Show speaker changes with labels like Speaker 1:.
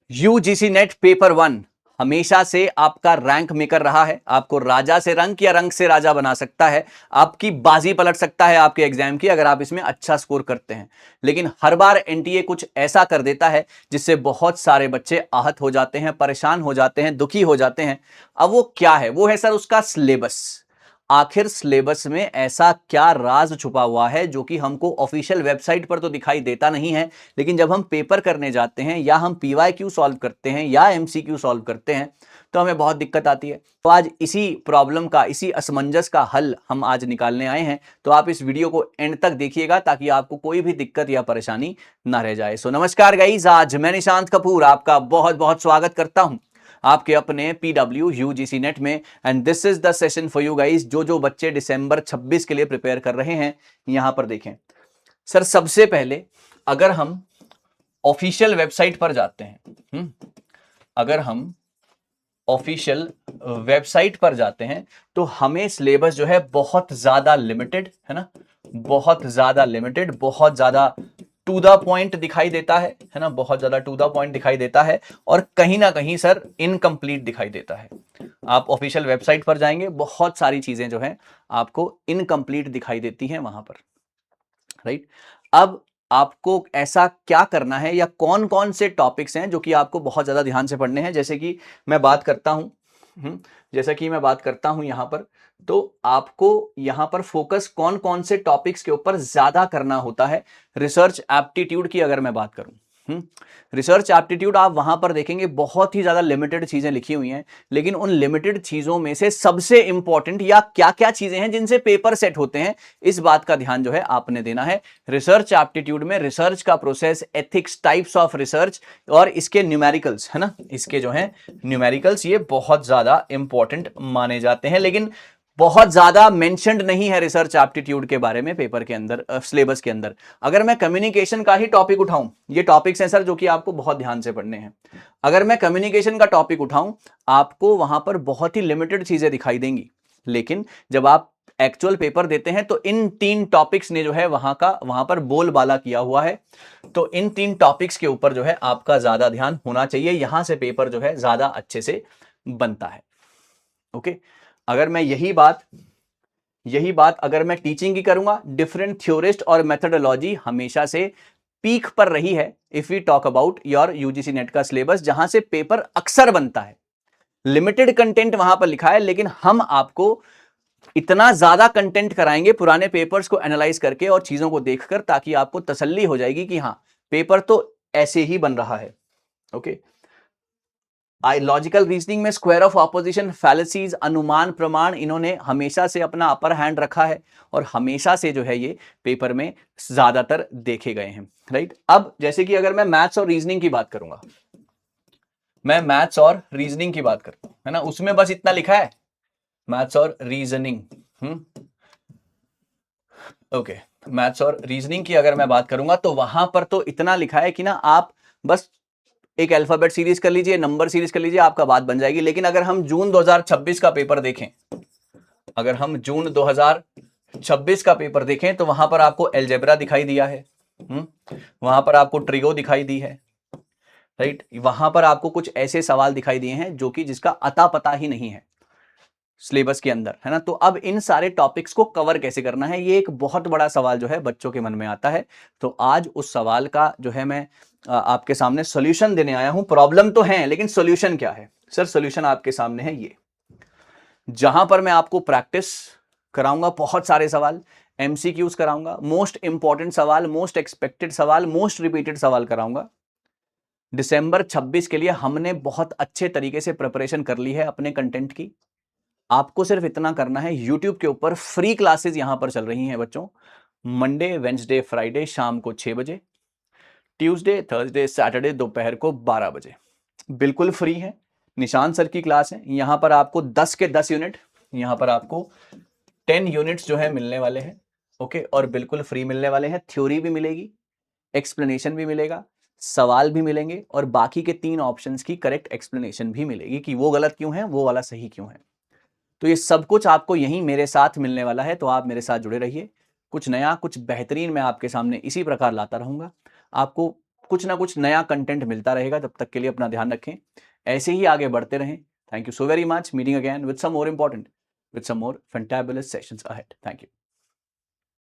Speaker 1: UGC net paper 1 हमेशा से आपका रैंक मेकर रहा है। आपको राजा से रंक या रंक से राजा बना सकता है, आपकी बाजी पलट सकता है आपके एग्जाम की, अगर आप इसमें अच्छा स्कोर करते हैं। लेकिन हर बार एनटीए कुछ ऐसा कर देता है जिससे बहुत सारे बच्चे आहत हो जाते हैं, परेशान हो जाते हैं, दुखी हो जाते हैं। अब वो क्या है? वो है सर उसका सिलेबस। आखिर सिलेबस में ऐसा क्या राज छुपा हुआ है जो कि हमको ऑफिशियल वेबसाइट पर तो दिखाई देता नहीं है, लेकिन जब हम पेपर करने जाते हैं या हम पीवाईक्यू सॉल्व करते हैं या एमसीक्यू सॉल्व करते हैं तो हमें बहुत दिक्कत आती है। तो आज इसी प्रॉब्लम का, इसी असमंजस का हल हम आज निकालने आए हैं। तो आप इस वीडियो को एंड तक देखिएगा ताकि आपको कोई भी दिक्कत या परेशानी ना रह जाए। सो नमस्कार गाइस, आज मैं निशांत कपूर आपका बहुत बहुत स्वागत करता हूं आपके अपने पीडब्ल्यू यूजीसी नेट में। And this is the session for you guys. जो बच्चे दिसंबर 26 के लिए प्रिपेयर कर रहे हैं, यहां पर देखें सर। सबसे पहले अगर हम ऑफिशियल वेबसाइट पर जाते हैं, अगर हम ऑफिशियल वेबसाइट पर जाते हैं तो हमें सिलेबस जो है बहुत ज्यादा लिमिटेड है ना, बहुत ज्यादा लिमिटेड, बहुत ज्यादा टू द पॉइंट दिखाई देता है ना, बहुत ज्यादा टू द पॉइंट दिखाई देता है और कहीं ना कहीं सर इनकम्प्लीट दिखाई देता है। आप ऑफिशियल वेबसाइट पर जाएंगे, बहुत सारी चीजें जो है आपको इनकम्प्लीट दिखाई देती हैं वहां पर, राइट। अब आपको ऐसा क्या करना है या कौन कौन से टॉपिक्स हैं जो कि आपको बहुत ज्यादा ध्यान से पढ़ने हैं? जैसे कि मैं बात करता हूं, जैसा कि मैं बात करता हूं यहां पर, तो आपको यहां पर फोकस कौन कौन से टॉपिक्स के ऊपर ज्यादा करना होता है। रिसर्च एप्टीट्यूड की अगर मैं बात करूं, रिसर्च एप्टीट्यूड आप वहां पर देखेंगे बहुत ही ज्यादा लिमिटेड चीजें लिखी हुई हैं, लेकिन उन लिमिटेड चीजों में से सबसे इंपॉर्टेंट या क्या क्या चीजें हैं जिनसे पेपर सेट होते हैं, इस बात का ध्यान जो है आपने देना है। रिसर्च एप्टीट्यूड में रिसर्च का process, ethics, types of research और इसके न्यूमेरिकल्स है ना, इसके जो है न्यूमेरिकल्स, ये बहुत ज्यादा इंपॉर्टेंट माने जाते हैं, लेकिन बहुत ज्यादा मेंशन्ड नहीं है रिसर्च एप्टीट्यूड के बारे में पेपर के अंदर, सिलेबस के अंदर। अगर मैं कम्युनिकेशन का ही टॉपिक उठाऊं, ये टॉपिक्स हैं सर जो कि आपको बहुत ध्यान से पढ़ने हैं। अगर मैं कम्युनिकेशन का टॉपिक उठाऊं, आपको वहां पर बहुत ही लिमिटेड चीजें दिखाई देंगी, लेकिन जब आप एक्चुअल पेपर देते हैं तो इन 3 टॉपिक्स ने जो है वहां पर बोलबाला किया हुआ है। तो इन 3 टॉपिक्स के ऊपर जो है आपका ज्यादा ध्यान होना चाहिए, यहां से पेपर जो है ज्यादा अच्छे से बनता है। ओके, अगर मैं यही बात अगर मैं टीचिंग की करूंगा, डिफरेंट थ्योरिस्ट और मेथोडोलॉजी हमेशा से पीक पर रही है। If we talk about your UGC NET का सिलेबस, जहां से पेपर अक्सर बनता है, लिमिटेड कंटेंट वहां पर लिखा है, लेकिन हम आपको इतना ज्यादा कंटेंट कराएंगे पुराने पेपर्स को एनालाइज करके और चीजों को देखकर, ताकि आपको तसल्ली हो जाएगी कि हाँ, पेपर तो ऐसे ही बन रहा है। ओके, लॉजिकल रीजनिंग में स्क्वायर ऑफ ऑपोजिशन, फैलेसीज, अनुमान, प्रमाण, इन्होंने हमेशा से अपना अपर हैंड रखा है और हमेशा से जो है ये पेपर में ज्यादातर देखे गए हैं, राइट। अब जैसे कि अगर मैं मैथ्स और रीजनिंग की बात करूंगा, मैं मैथ्स और रीजनिंग की बात करता हूं, है ना, उसमें बस इतना लिखा है, मैथ्स और रीजनिंग। ओके, मैथ्स और रीजनिंग की अगर मैं बात करूंगा तो वहां पर तो इतना लिखा है कि ना, आप बस एक अल्फाबेट सीरीज कर लीजिए, नंबर सीरीज कर लीजिए, आपका बात बन जाएगी। लेकिन अगर हम जून 2026 का पेपर देखें, अगर हम जून 2026 का पेपर देखें तो वहां पर आपको एलजेब्रा दिखाई दिया है, वहां पर आपको ट्रिगो दिखाई दी है, राइट। वहां पर आपको कुछ ऐसे सवाल दिखाई दिए हैं जो कि जिसका अता पता ही नहीं है सिलेबस के अंदर, है ना। तो अब इन सारे टॉपिक्स को कवर कैसे करना है, ये एक बहुत बड़ा सवाल जो है बच्चों के मन में आता है। तो आज उस सवाल का जो है मैं आपके सामने सॉल्यूशन देने आया हूं। प्रॉब्लम तो है, लेकिन सॉल्यूशन क्या है सर? सॉल्यूशन आपके सामने है ये, जहां पर मैं आपको प्रैक्टिस कराऊंगा, बहुत सारे सवाल एमसीक्यूज कराऊंगा, मोस्ट इंपॉर्टेंट सवाल, मोस्ट एक्सपेक्टेड सवाल, मोस्ट रिपीटेड सवाल कराऊंगा। दिसंबर 26 के लिए हमने बहुत अच्छे तरीके से प्रिपरेशन कर ली है अपने कंटेंट की। आपको सिर्फ इतना करना है, यूट्यूब के ऊपर फ्री क्लासेस यहां पर चल रही हैं बच्चों, मंडे, वेंसडे, फ्राइडे शाम को 6 बजे, ट्यूसडे, थर्सडे, सैटरडे दोपहर को 12 बजे, बिल्कुल फ्री है। निशान सर की क्लास है, यहां पर आपको 10 के 10 यूनिट, यहां पर आपको 10 यूनिट्स जो है मिलने वाले हैं। ओके, और बिल्कुल फ्री मिलने वाले हैं। थ्योरी भी मिलेगी, एक्सप्लेनेशन भी मिलेगा, सवाल भी मिलेंगे और बाकी के 3 ऑप्शंस की करेक्ट एक्सप्लेनेशन भी मिलेगी कि वो गलत क्यों है, वो वाला सही क्यों है। तो ये सब कुछ आपको यहीं मेरे साथ मिलने वाला है, तो आप मेरे साथ जुड़े रहिए। कुछ नया, कुछ बेहतरीन मैं आपके सामने इसी प्रकार लाता रहूंगा। आपको कुछ ना कुछ नया कंटेंट मिलता रहेगा। तब तक के लिए अपना ध्यान रखें, ऐसे ही आगे बढ़ते रहें। Thank you so very much. Meeting again with some more important, with some more fantabulous sessions ahead. Thank you.